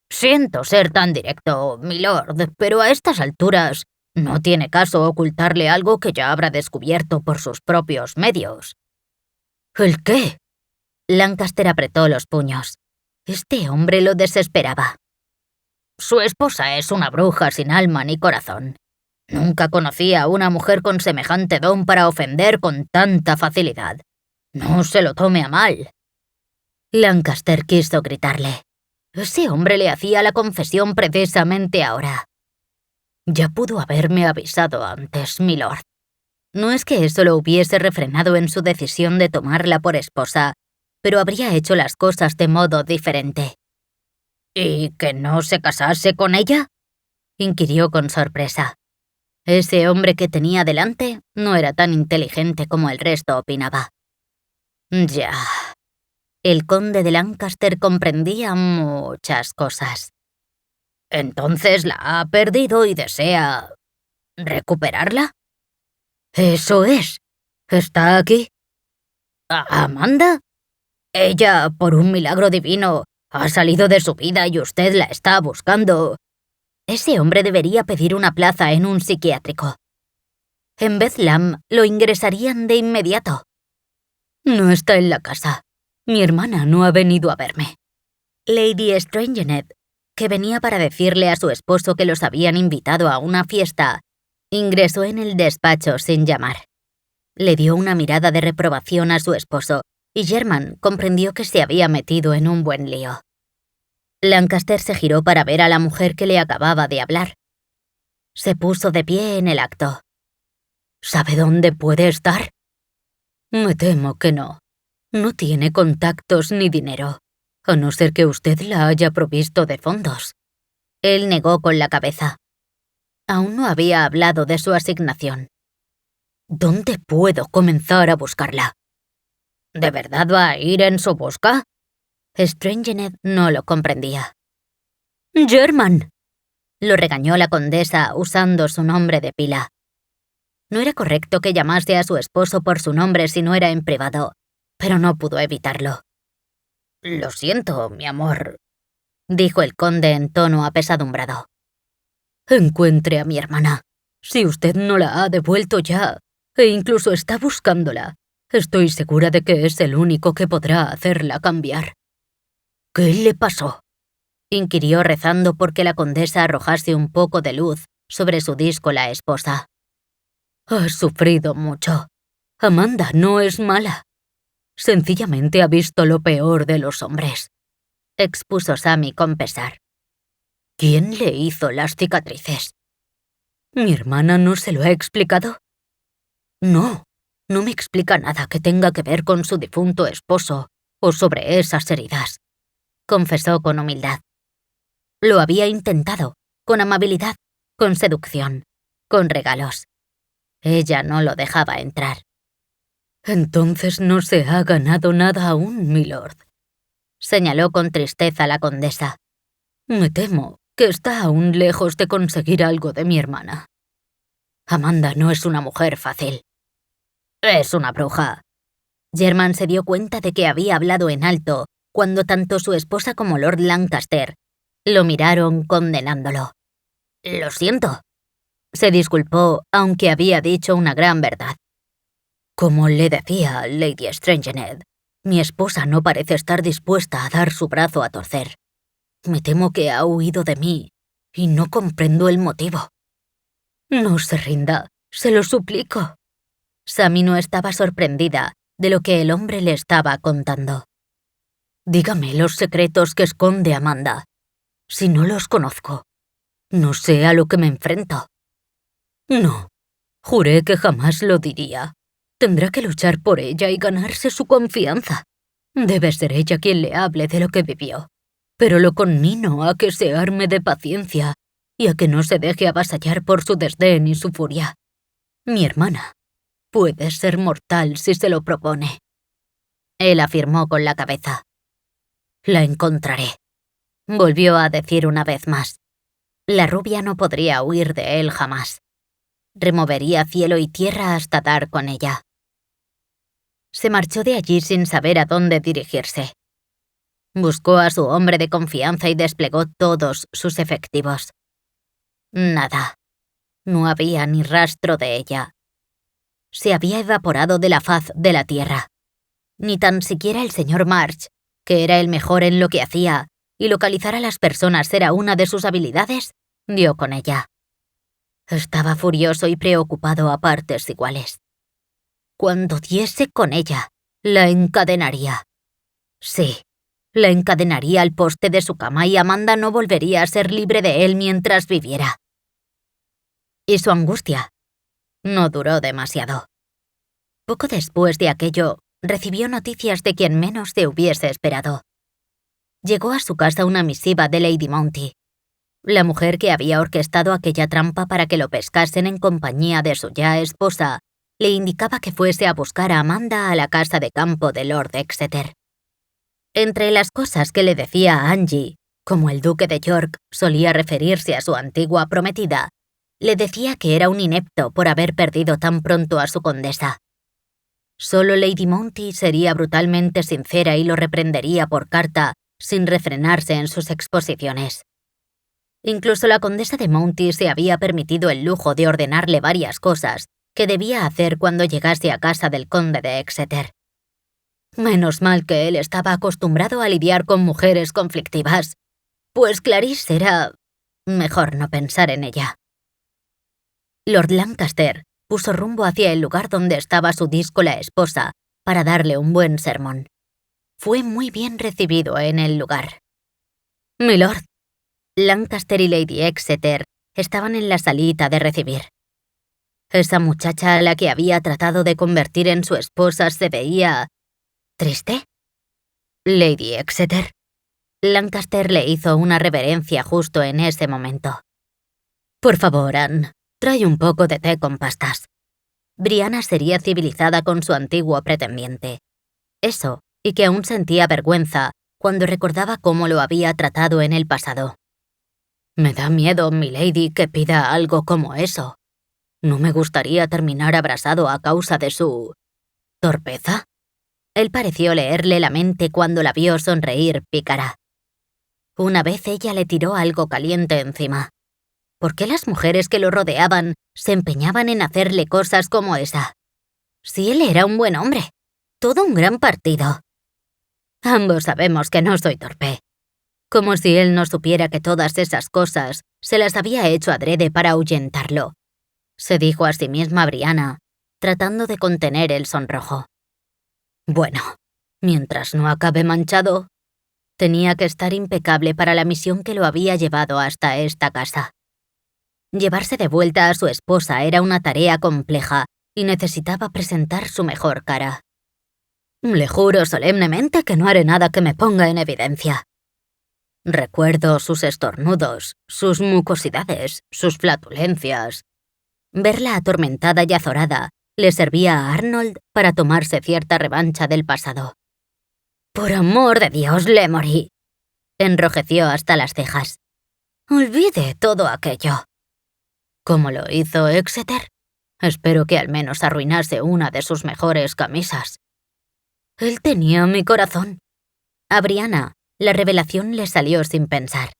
Speaker 1: Siento ser tan directo, milord, pero a estas alturas no tiene caso ocultarle algo que ya habrá descubierto por sus propios medios. ¿El qué? Lancaster apretó los puños. Este hombre lo desesperaba. Su esposa es una bruja sin alma ni corazón. Nunca conocí a una mujer con semejante don para ofender con tanta facilidad. No se lo tome a mal. Lancaster quiso gritarle. Ese hombre le hacía la confesión precisamente ahora. Ya pudo haberme avisado antes, milord. No es que eso lo hubiese refrenado en su decisión de tomarla por esposa, pero habría hecho las cosas de modo diferente. ¿Y que no se casase con ella? Inquirió con sorpresa. Ese hombre que tenía delante no era tan inteligente como el resto opinaba. Ya. El conde de Lancaster comprendía muchas cosas. Entonces la ha perdido y desea ¿recuperarla? Eso es. ¿Está aquí? ¿Amanda? Ella, por un milagro divino, ha salido de su vida y usted la está buscando. Ese hombre debería pedir una plaza en un psiquiátrico. En Bethlehem lo ingresarían de inmediato. No está en la casa. Mi hermana no ha venido a verme. Lady Strangenet, que venía para decirle a su esposo que los habían invitado a una fiesta, ingresó en el despacho sin llamar. Le dio una mirada de reprobación a su esposo y German comprendió que se había metido en un buen lío. Lancaster se giró para ver a la mujer que le acababa de hablar. Se puso de pie en el acto. ¿Sabe dónde puede estar? Me temo que no. No tiene contactos ni dinero, a no ser que usted la haya provisto de fondos. Él negó con la cabeza. Aún no había hablado de su asignación. ¿Dónde puedo comenzar a buscarla? ¿De verdad va a ir en su busca? Strangenet no lo comprendía. «German», lo regañó la condesa usando su nombre de pila. No era correcto que llamase a su esposo por su nombre si no era en privado, pero no pudo evitarlo. «Lo siento, mi amor», dijo el conde en tono apesadumbrado. «Encuentre a mi hermana. Si usted no la ha devuelto ya, e incluso está buscándola, estoy segura de que es el único que podrá hacerla cambiar». «¿Qué le pasó?», inquirió rezando porque la condesa arrojase un poco de luz sobre su díscola esposa. «Ha sufrido mucho. Amanda no es mala. Sencillamente ha visto lo peor de los hombres», expuso Sammy con pesar. «¿Quién le hizo las cicatrices? ¿Mi hermana no se lo ha explicado?» «No, no me explica nada que tenga que ver con su difunto esposo o sobre esas heridas», confesó con humildad. Lo había intentado, con amabilidad, con seducción, con regalos. Ella no lo dejaba entrar. «Entonces no se ha ganado nada aún, milord», señaló con tristeza la condesa. «Me temo que está aún lejos de conseguir algo de mi hermana. Amanda no es una mujer fácil. Es una bruja». German se dio cuenta de que había hablado en alto cuando tanto su esposa como Lord Lancaster lo miraron condenándolo. «Lo siento», se disculpó, aunque había dicho una gran verdad. «Como le decía, Lady Strangenet, mi esposa no parece estar dispuesta a dar su brazo a torcer. Me temo que ha huido de mí y no comprendo el motivo». «No se rinda, se lo suplico». Sammy no estaba sorprendida de lo que el hombre le estaba contando. «Dígame los secretos que esconde Amanda. Si no los conozco, no sé a lo que me enfrento». «No, juré que jamás lo diría. Tendrá que luchar por ella y ganarse su confianza. Debe ser ella quien le hable de lo que vivió. Pero lo conmino a que se arme de paciencia y a que no se deje avasallar por su desdén y su furia. Mi hermana Puede ser mortal si se lo propone. Él afirmó con la cabeza. La encontraré. Volvió a decir una vez más. La rubia no podría huir de él jamás. Removería cielo y tierra hasta dar con ella. Se marchó de allí sin saber a dónde dirigirse. Buscó a su hombre de confianza y desplegó todos sus efectivos. Nada. No había ni rastro de ella. Se había evaporado de la faz de la tierra. Ni tan siquiera el señor March, que era el mejor en lo que hacía, y localizar a las personas era una de sus habilidades, dio con ella. Estaba furioso y preocupado a partes iguales. Cuando diese con ella, la encadenaría. Sí, la encadenaría al poste de su cama y Amanda no volvería a ser libre de él mientras viviera. Y su angustia no duró demasiado. Poco después de aquello, recibió noticias de quien menos se hubiese esperado. Llegó a su casa una misiva de Lady Monty, la mujer que había orquestado aquella trampa para que lo pescasen en compañía de su ya esposa. Le indicaba que fuese a buscar a Amanda a la casa de campo de Lord Exeter. Entre las cosas que le decía a Angie, como el duque de York solía referirse a su antigua prometida, le decía que era un inepto por haber perdido tan pronto a su condesa. Solo Lady Monty sería brutalmente sincera y lo reprendería por carta, sin refrenarse en sus exposiciones. Incluso la condesa de Monty se había permitido el lujo de ordenarle varias cosas que debía hacer cuando llegase a casa del conde de Exeter. Menos mal que él estaba acostumbrado a lidiar con mujeres conflictivas, pues Clarice era... mejor no pensar en ella. Lord Lancaster puso rumbo hacia el lugar donde estaba su díscola esposa para darle un buen sermón. Fue muy bien recibido en el lugar. «Milord». Lancaster y Lady Exeter estaban en la salita de recibir. Esa muchacha a la que había tratado de convertir en su esposa se veía... ¿triste? Lady Exeter. Lancaster le hizo una reverencia justo en ese momento. Por favor, Anne, trae un poco de té con pastas. Brianna sería civilizada con su antiguo pretendiente. Eso, y que aún sentía vergüenza cuando recordaba cómo lo había tratado en el pasado. Me da miedo, milady, que pida algo como eso. No me gustaría terminar abrasado a causa de su... ¿torpeza? Él pareció leerle la mente cuando la vio sonreír pícara. Una vez ella le tiró algo caliente encima. ¿Por qué las mujeres que lo rodeaban se empeñaban en hacerle cosas como esa? Si él era un buen hombre, todo un gran partido. Ambos sabemos que no soy torpe. Como si él no supiera que todas esas cosas se las había hecho adrede para ahuyentarlo. Se dijo a sí misma Brianna, tratando de contener el sonrojo. Bueno, mientras no acabe manchado, tenía que estar impecable para la misión que lo había llevado hasta esta casa. Llevarse de vuelta a su esposa era una tarea compleja y necesitaba presentar su mejor cara. Le juro solemnemente que no haré nada que me ponga en evidencia. Recuerdo sus estornudos, sus mucosidades, sus flatulencias. Verla atormentada y azorada le servía a Arnold para tomarse cierta revancha del pasado. «Por amor de Dios, Lemory», enrojeció hasta las cejas. «Olvide todo aquello». ¿Cómo lo hizo Exeter? Espero que al menos arruinase una de sus mejores camisas. Él tenía mi corazón. A Brianna, la revelación le salió sin pensar.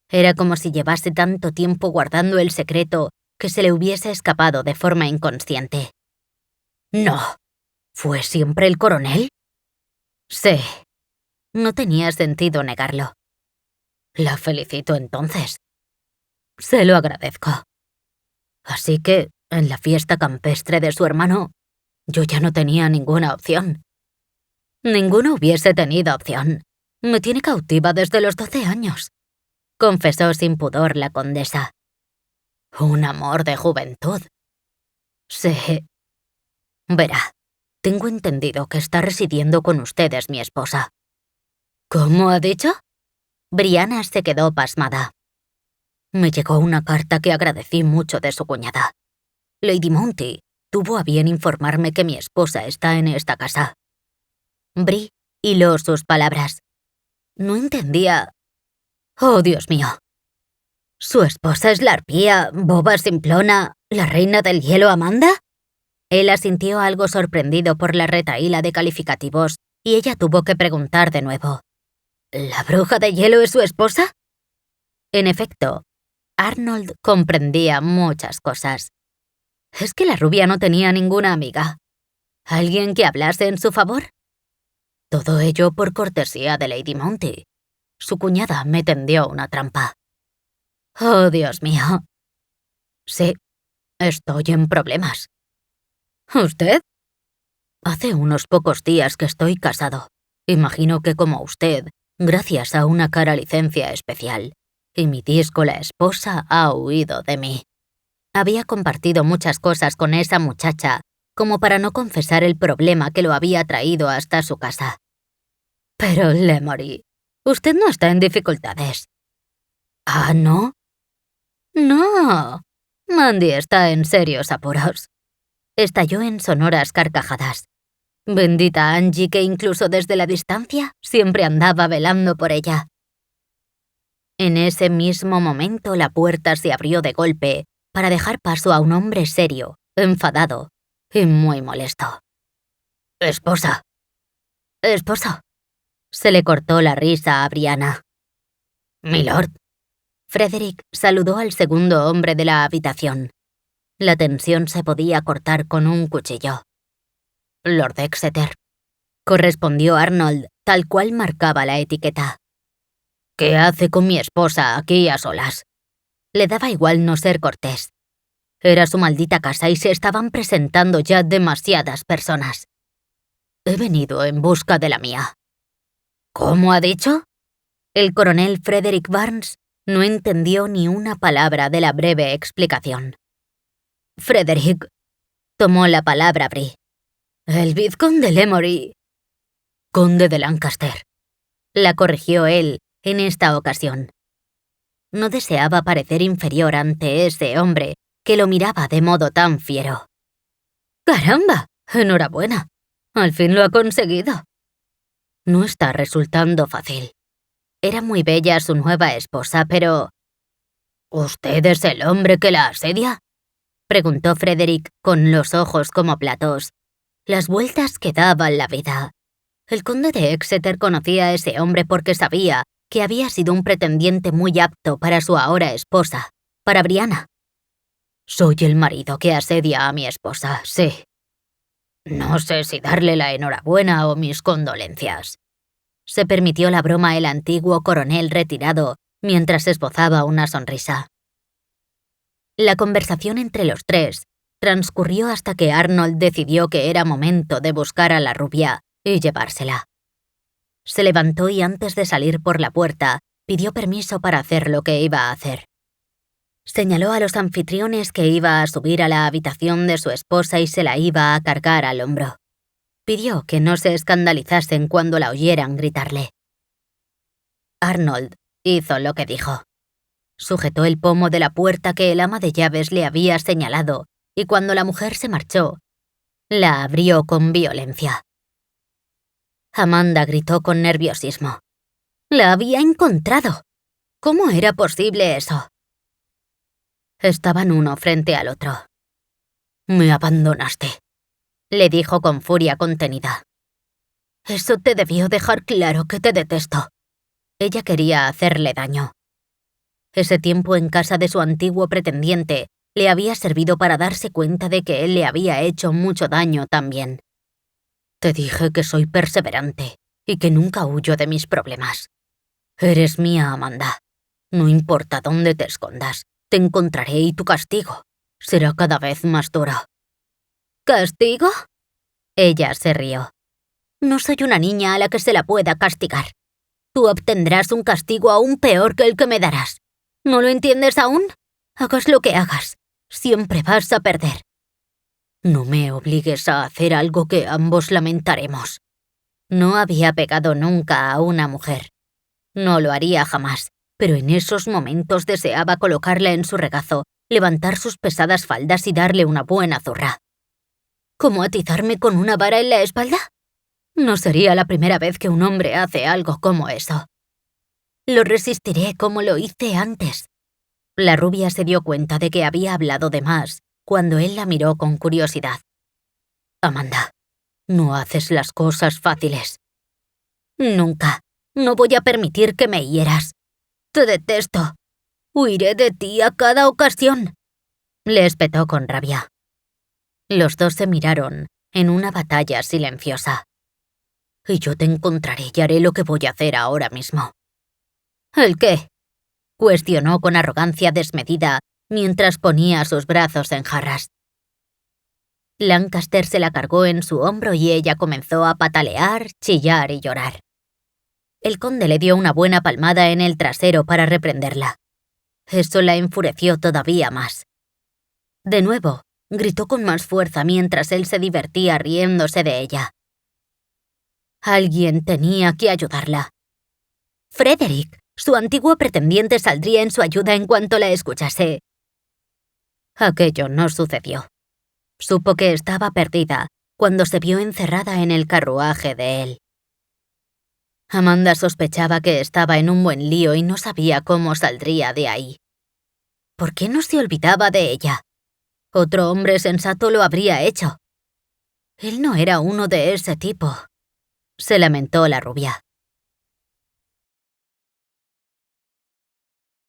Speaker 1: Era como si llevase tanto tiempo guardando el secreto que se le hubiese escapado de forma inconsciente. «No. ¿Fue siempre el coronel?» «Sí». No tenía sentido negarlo. «La felicito entonces». «Se lo agradezco». Así que, en la fiesta campestre de su hermano, yo ya no tenía ninguna opción. Ninguno hubiese tenido opción. Me tiene cautiva desde los 12 años, confesó sin pudor la condesa. Un amor de juventud. Sí. Verá, tengo entendido que está residiendo con ustedes mi esposa. ¿Cómo ha dicho? Brianna se quedó pasmada. Me llegó una carta que agradecí mucho de su cuñada. Lady Monty, tuvo a bien informarme que mi esposa está en esta casa. Bree hiló sus palabras. No entendía. Oh, Dios mío. ¿Su esposa es la arpía, boba simplona, la reina del hielo Amanda? Él asintió algo sorprendido por la retahíla de calificativos y ella tuvo que preguntar de nuevo. ¿La bruja de hielo es su esposa? En efecto, Arnold comprendía muchas cosas. ¿Es que la rubia no tenía ninguna amiga? ¿Alguien que hablase en su favor? Todo ello por cortesía de Lady Monty. Su cuñada me tendió una trampa. Oh, Dios mío. Sí, estoy en problemas. ¿Usted? Hace unos pocos días que estoy casado. Imagino que como usted, gracias a una cara licencia especial, y mi disco la esposa ha huido de mí. Había compartido muchas cosas con esa muchacha, como para no confesar el problema que lo había traído hasta su casa. Pero, Lemory, usted no está en dificultades. ¿Ah, no? No. Mandy está en serios apuros. Estalló en sonoras carcajadas. Bendita Angie, que incluso desde la distancia siempre andaba velando por ella. En ese mismo momento la puerta se abrió de golpe para dejar paso a un hombre serio, enfadado y muy molesto. «Esposa». «Esposo». Se le cortó la risa a Brianna. «Milord». Frederick saludó al segundo hombre de la habitación. La tensión se podía cortar con un cuchillo. «Lord Exeter», correspondió Arnold, tal cual marcaba la etiqueta. «¿Qué hace con mi esposa aquí a solas?» Le daba igual no ser cortés. Era su maldita casa y se estaban presentando ya demasiadas personas. «He venido en busca de la mía». «¿Cómo ha dicho?» El coronel Frederick Barnes no entendió ni una palabra de la breve explicación. «Frederick», tomó la palabra Bree. «El vizconde Lemory». «Conde de Lancaster», la corrigió él en esta ocasión. No deseaba parecer inferior ante ese hombre que lo miraba de modo tan fiero. «¡Caramba! Enhorabuena. Al fin lo ha conseguido». No está resultando fácil. Era muy bella su nueva esposa, pero... «¿Usted es el hombre que la asedia?», preguntó Frederick con los ojos como platos. Las vueltas que daba la vida. El conde de Exeter conocía a ese hombre porque sabía que había sido un pretendiente muy apto para su ahora esposa, para Brianna. «Soy el marido que asedia a mi esposa, sí. No sé si darle la enhorabuena o mis condolencias». Se permitió la broma el antiguo coronel retirado mientras esbozaba una sonrisa. La conversación entre los tres transcurrió hasta que Arnold decidió que era momento de buscar a la rubia y llevársela. Se levantó y antes de salir por la puerta, pidió permiso para hacer lo que iba a hacer. Señaló a los anfitriones que iba a subir a la habitación de su esposa y se la iba a cargar al hombro. Pidió que no se escandalizasen cuando la oyeran gritarle. Arnold hizo lo que dijo. Sujetó el pomo de la puerta que el ama de llaves le había señalado y cuando la mujer se marchó, la abrió con violencia. Amanda gritó con nerviosismo. «¡La había encontrado! ¿Cómo era posible eso?» Estaban uno frente al otro. «Me abandonaste», le dijo con furia contenida. «Eso te debió dejar claro que te detesto». Ella quería hacerle daño. Ese tiempo en casa de su antiguo pretendiente le había servido para darse cuenta de que él le había hecho mucho daño también. «Te dije que soy perseverante y que nunca huyo de mis problemas. Eres mía, Amanda. No importa dónde te escondas, te encontraré y tu castigo será cada vez más duro». «¿Castigo?» Ella se rió. «No soy una niña a la que se la pueda castigar. Tú obtendrás un castigo aún peor que el que me darás. ¿No lo entiendes aún? Hagas lo que hagas, siempre vas a perder. No me obligues a hacer algo que ambos lamentaremos». No había pegado nunca a una mujer. No lo haría jamás, pero en esos momentos deseaba colocarla en su regazo, levantar sus pesadas faldas y darle una buena zurra. ¿Como atizarme con una vara en la espalda? No sería la primera vez que un hombre hace algo como eso. Lo resistiré como lo hice antes. La rubia se dio cuenta de que había hablado de más cuando él la miró con curiosidad. Amanda, no haces las cosas fáciles. Nunca. No voy a permitir que me hieras. Te detesto. Huiré de ti a cada ocasión. Le espetó con rabia. Los dos se miraron en una batalla silenciosa. Y yo te encontraré y haré lo que voy a hacer ahora mismo. ¿El qué? Cuestionó con arrogancia desmedida mientras ponía sus brazos en jarras. Lancaster se la cargó en su hombro y ella comenzó a patalear, chillar y llorar. El conde le dio una buena palmada en el trasero para reprenderla. Eso la enfureció todavía más. De nuevo, gritó con más fuerza mientras él se divertía riéndose de ella. Alguien tenía que ayudarla. Frederick, su antiguo pretendiente, saldría en su ayuda en cuanto la escuchase. Aquello no sucedió. Supo que estaba perdida cuando se vio encerrada en el carruaje de él. Amanda sospechaba que estaba en un buen lío y no sabía cómo saldría de ahí. ¿Por qué no se olvidaba de ella? Otro hombre sensato lo habría hecho. Él no era uno de ese tipo, se lamentó la rubia.